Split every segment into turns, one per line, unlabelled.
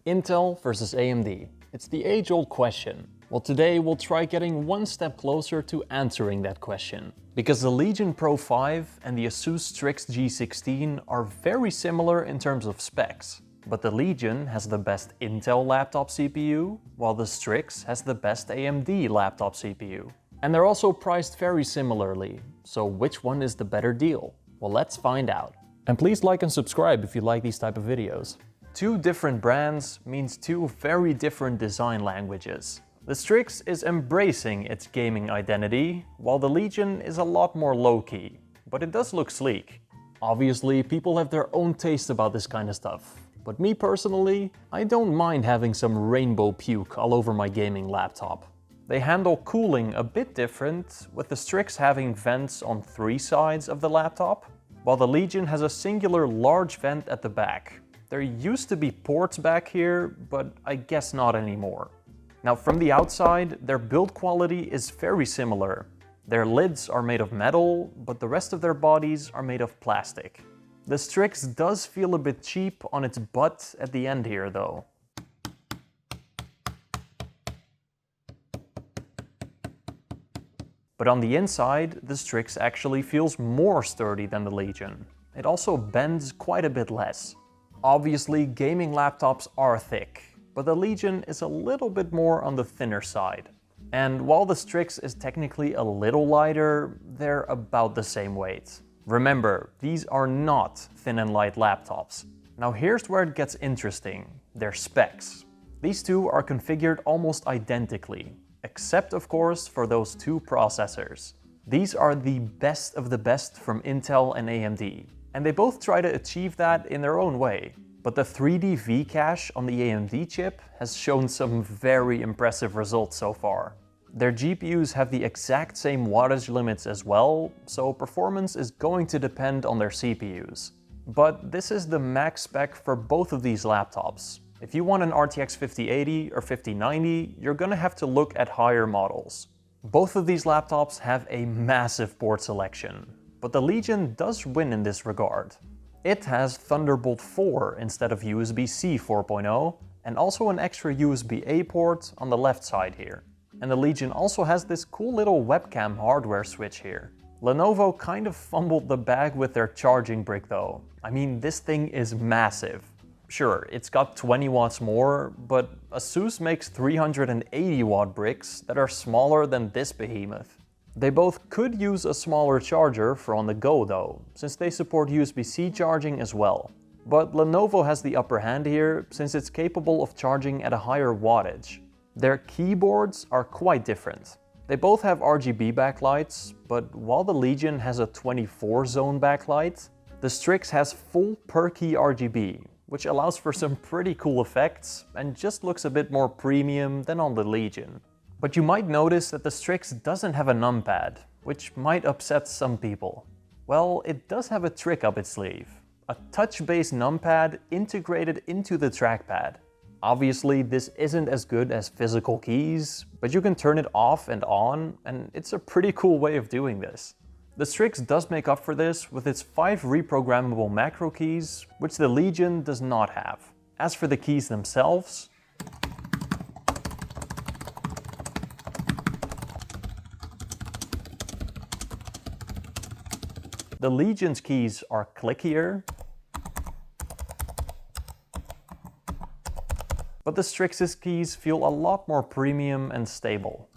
Intel versus AMD. It's the age-old question. Well, today we'll try getting one step closer to answering that question. Because the Legion Pro 5 and the Asus STRIX G16 are very similar in terms of specs. But the Legion has the best Intel laptop CPU, while the STRIX has the best AMD laptop CPU. And they're also priced very similarly. So which one is the better deal? Well, let's find out. And please like and subscribe if you like these type of videos. Two different brands means two very different design languages. The STRIX is embracing its gaming identity, while the Legion is a lot more low-key, but it does look sleek. Obviously, people have their own taste about this kind of stuff, but me personally, I don't mind having some rainbow puke all over my gaming laptop. They handle cooling a bit different, with the STRIX having vents on 3 sides of the laptop, while the Legion has a singular large vent at the back. There used to be ports back here, but I guess not anymore. Now from the outside, their build quality is very similar. Their lids are made of metal, but the rest of their bodies are made of plastic. The STRIX does feel a bit cheap on its butt at the end here though. But on the inside, the STRIX actually feels more sturdy than the Legion. It also bends quite a bit less. Obviously, gaming laptops are thick, but the Legion is a little bit more on the thinner side. And while the STRIX is technically a little lighter, they're about the same weight. Remember, these are not thin and light laptops. Now here's where it gets interesting, their specs. These two are configured almost identically, except of course for those two processors. These are the best of the best from Intel and AMD. And they both try to achieve that in their own way. But the 3D V-cache on the AMD chip has shown some very impressive results so far. Their GPUs have the exact same wattage limits as well, so performance is going to depend on their CPUs. But this is the max spec for both of these laptops. If you want an RTX 5080 or 5090, you're gonna have to look at higher models. Both of these laptops have a massive port selection. But the Legion does win in this regard. It has Thunderbolt 4 instead of USB-C 4.0 and also an extra USB-A port on the left side here. And the Legion also has this cool little webcam hardware switch here. Lenovo kind of fumbled the bag with their charging brick though. I mean, this thing is massive. Sure, it's got 20 watts more, but Asus makes 380 watt bricks that are smaller than this behemoth. They both could use a smaller charger for on the go though, since they support USB-C charging as well. But Lenovo has the upper hand here, since it's capable of charging at a higher wattage. Their keyboards are quite different. They both have RGB backlights, but while the Legion has a 24-zone backlight, the STRIX has full per-key RGB, which allows for some pretty cool effects and just looks a bit more premium than on the Legion. But you might notice that the STRIX doesn't have a numpad, which might upset some people. Well, it does have a trick up its sleeve. A touch-based numpad integrated into the trackpad. Obviously, this isn't as good as physical keys, but you can turn it off and on, and it's a pretty cool way of doing this. The STRIX does make up for this with its 5 reprogrammable macro keys, which the Legion does not have. As for the keys themselves, the Legion's keys are clickier, but the STRIX's keys feel a lot more premium and stable.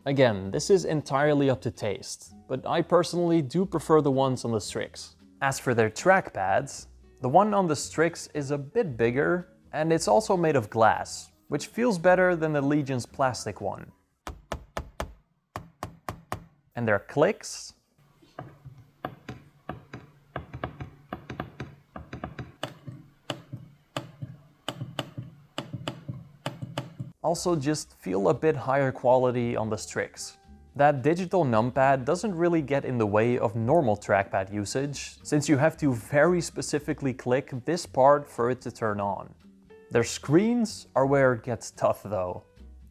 Again, this is entirely up to taste, but I personally do prefer the ones on the STRIX. As for their trackpads, the one on the STRIX is a bit bigger, and it's also made of glass, which feels better than the Legion's plastic one. And their clicks also just feel a bit higher quality on the STRIX. That digital numpad doesn't really get in the way of normal trackpad usage, since you have to very specifically click this part for it to turn on. Their screens are where it gets tough though.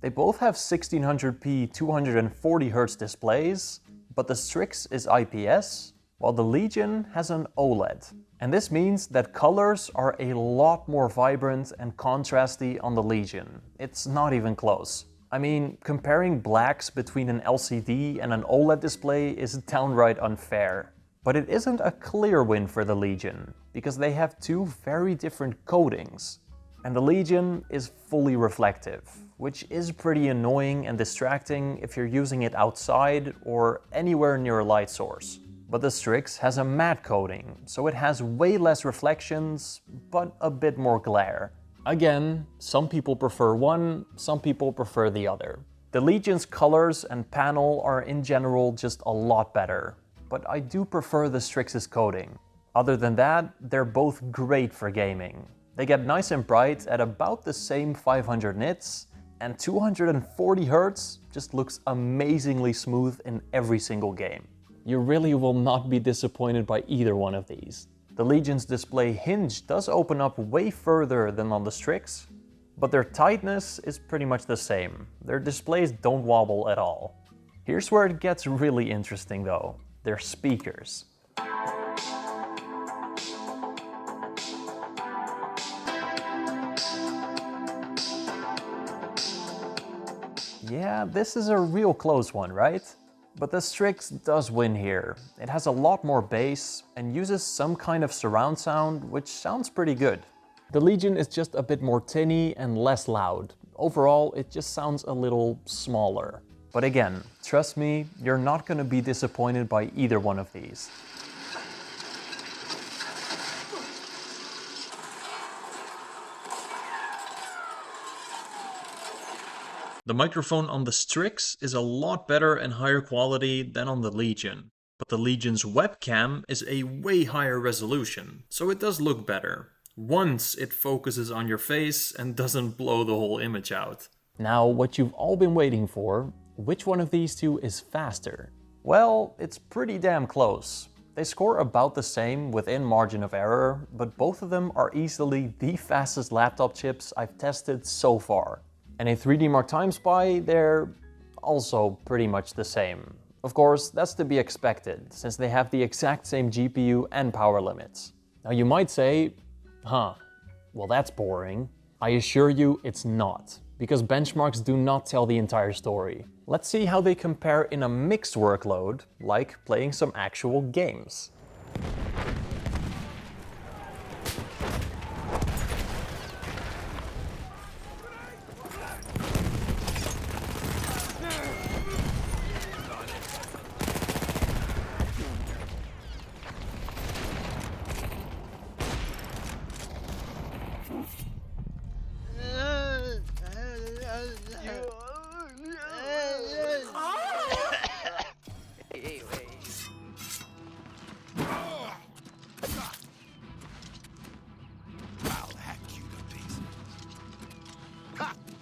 They both have 1600p 240Hz displays, but the STRIX is IPS, while the Legion has an OLED. And this means that colors are a lot more vibrant and contrasty on the Legion. It's not even close. I mean, comparing blacks between an LCD and an OLED display is downright unfair. But it isn't a clear win for the Legion, because they have two very different coatings. And the Legion is fully reflective, which is pretty annoying and distracting if you're using it outside or anywhere near a light source. But the Strix has a matte coating, so it has way less reflections, but a bit more glare. Again, some people prefer one, some people prefer the other. The Legion's colors and panel are in general just a lot better, but I do prefer the Strix's coating. Other than that, they're both great for gaming. They get nice and bright at about the same 500 nits, and 240 Hz just looks amazingly smooth in every single game. You really will not be disappointed by either one of these. The Legion's display hinge does open up way further than on the Strix, but their tightness is pretty much the same. Their displays don't wobble at all. Here's where it gets really interesting though, their speakers. Yeah, this is a real close one, right? But the Strix does win here. It has a lot more bass and uses some kind of surround sound, which sounds pretty good. The Legion is just a bit more tinny and less loud. Overall, it just sounds a little smaller. But again, trust me, you're not gonna be disappointed by either one of these. The microphone on the Strix is a lot better and higher quality than on the Legion. But the Legion's webcam is a way higher resolution, so it does look better. Once it focuses on your face and doesn't blow the whole image out. Now, what you've all been waiting for, which one of these two is faster? Well, it's pretty damn close. They score about the same within margin of error, but both of them are easily the fastest laptop chips I've tested so far. And in 3D Mark TimeSpy, they're also pretty much the same. Of course, that's to be expected, since they have the exact same GPU and power limits. Now you might say, well that's boring. I assure you it's not, because benchmarks do not tell the entire story. Let's see how they compare in a mixed workload, like playing some actual games.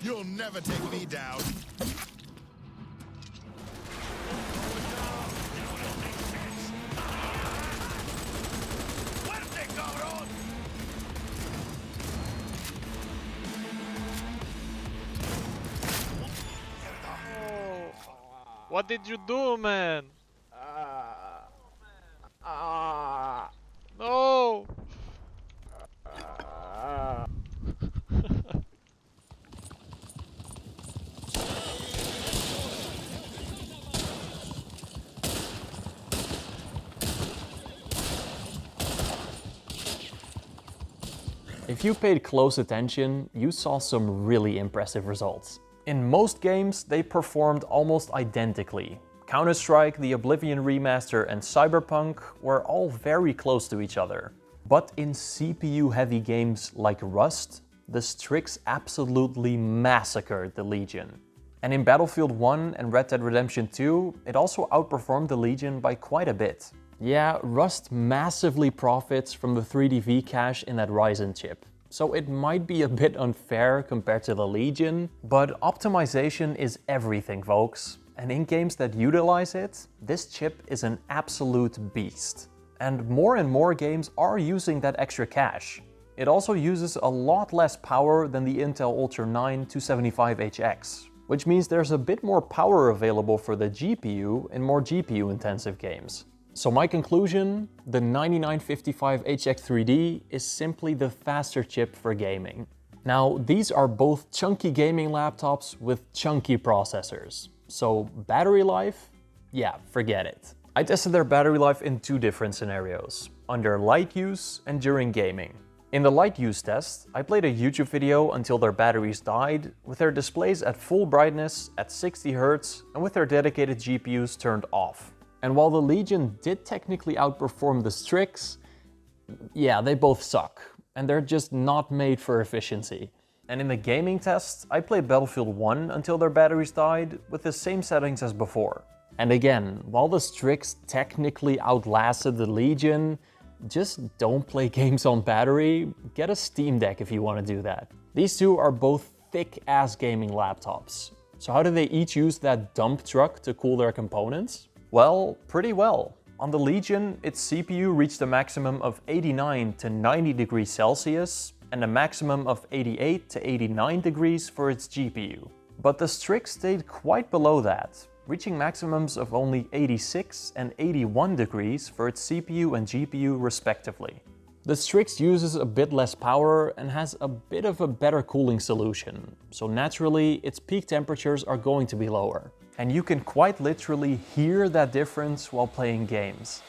You'll never take me down.
What did you do, man? No!
If you paid close attention, you saw some really impressive results. In most games, they performed almost identically. Counter-Strike, the Oblivion Remastered and Cyberpunk were all very close to each other. But in CPU-heavy games like Rust, the Strix absolutely massacred the Legion. And in Battlefield 1 and Red Dead Redemption 2, it also outperformed the Legion by quite a bit. Yeah, Rust massively profits from the 3D cache in that Ryzen chip. So it might be a bit unfair compared to the Legion, but optimization is everything, folks. And in games that utilize it, this chip is an absolute beast. And more games are using that extra cache. It also uses a lot less power than the Intel Ultra 9 275HX, which means there's a bit more power available for the GPU in more GPU-intensive games. So my conclusion, the 9955 HX3D is simply the faster chip for gaming. Now, these are both chunky gaming laptops with chunky processors. So battery life? Yeah, forget it. I tested their battery life in two different scenarios, under light use and during gaming. In the light use test, I played a YouTube video until their batteries died, with their displays at full brightness at 60 Hz and with their dedicated GPUs turned off. And while the Legion did technically outperform the Strix, yeah, they both suck, and they're just not made for efficiency. And in the gaming test, I played Battlefield 1 until their batteries died, with the same settings as before. And again, while the Strix technically outlasted the Legion, just don't play games on battery, get a Steam Deck if you want to do that. These two are both thick-ass gaming laptops. So how do they each use that dump truck to cool their components? Well, pretty well. On the Legion, its CPU reached a maximum of 89 to 90 degrees Celsius and a maximum of 88 to 89 degrees for its GPU. But the Strix stayed quite below that, reaching maximums of only 86 and 81 degrees for its CPU and GPU respectively. The Strix uses a bit less power and has a bit of a better cooling solution, so naturally its peak temperatures are going to be lower. And you can quite literally hear that difference while playing games.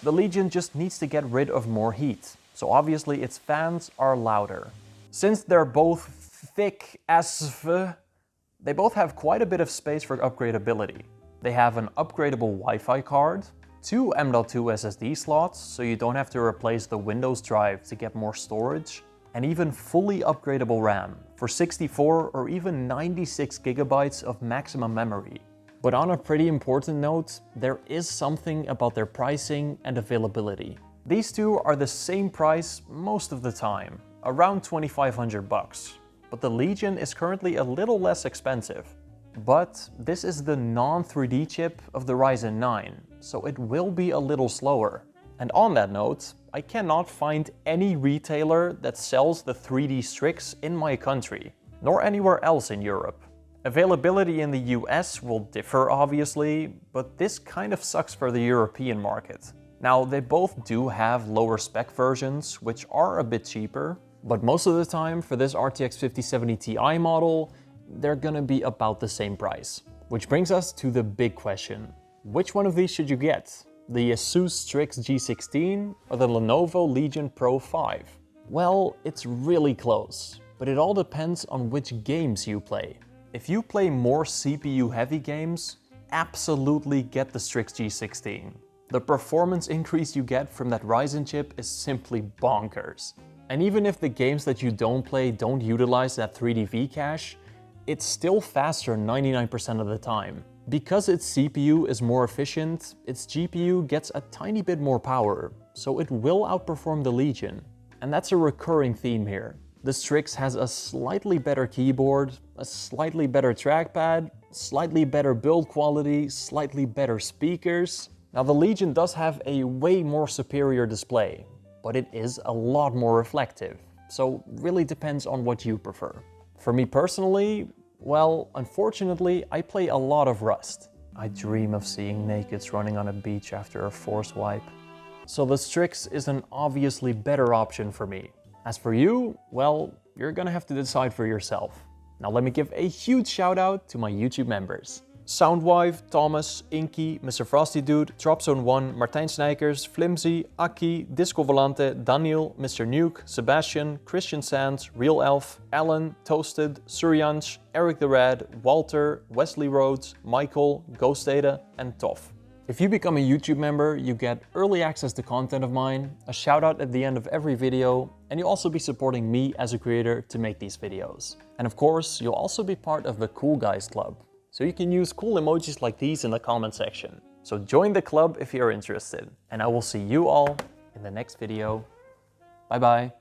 The Legion just needs to get rid of more heat, so obviously its fans are louder. Since they're both thick as f, they both have quite a bit of space for upgradeability. They have an upgradable Wi-Fi card, two M.2 SSD slots, so you don't have to replace the Windows drive to get more storage, and even fully upgradable RAM for 64 or even 96 gigabytes of maximum memory. But on a pretty important note, there is something about their pricing and availability. These two are the same price most of the time, around 2,500 bucks. But the Legion is currently a little less expensive. But this is the non-3D chip of the Ryzen 9, so it will be a little slower. And on that note, I cannot find any retailer that sells the 3D Strix in my country, nor anywhere else in Europe. Availability in the US will differ obviously, but this kind of sucks for the European market. Now, they both do have lower spec versions, which are a bit cheaper, but most of the time for this RTX 5070 Ti model, they're gonna be about the same price. Which brings us to the big question. Which one of these should you get? The Asus Strix G16 or the Lenovo Legion Pro 5? Well, it's really close, but it all depends on which games you play. If you play more CPU-heavy games, absolutely get the Strix G16. The performance increase you get from that Ryzen chip is simply bonkers. And even if the games that you don't play don't utilize that 3D V-cache, it's still faster 99% of the time. Because its CPU is more efficient, its GPU gets a tiny bit more power, so it will outperform the Legion. And that's a recurring theme here. The Strix has a slightly better keyboard, a slightly better trackpad, slightly better build quality, slightly better speakers. Now the Legion does have a way more superior display, but it is a lot more reflective, so really depends on what you prefer. For me personally, well, unfortunately, I play a lot of Rust. I dream of seeing nakeds running on a beach after a force wipe. So the Strix is an obviously better option for me. As for you, well, you're gonna have to decide for yourself. Now let me give a huge shout out to my YouTube members. Soundwive, Thomas, Inky, Mr. Frosty Dude, Dropzone1, Martijn Snijkers, Flimsy, Aki, Disco Volante, Daniel, Mr. Nuke, Sebastian, Christian Sands, Real Elf, Alan, Toasted, Suryansh, Eric the Red, Walter, Wesley Rhodes, Michael, Ghost Data, and Toff. If you become a YouTube member, you get early access to content of mine, a shout out at the end of every video, and you'll also be supporting me as a creator to make these videos. And of course, you'll also be part of the Cool Guys Club, so you can use cool emojis like these in the comment section. So join the club if you're interested, and I will see you all in the next video. Bye bye.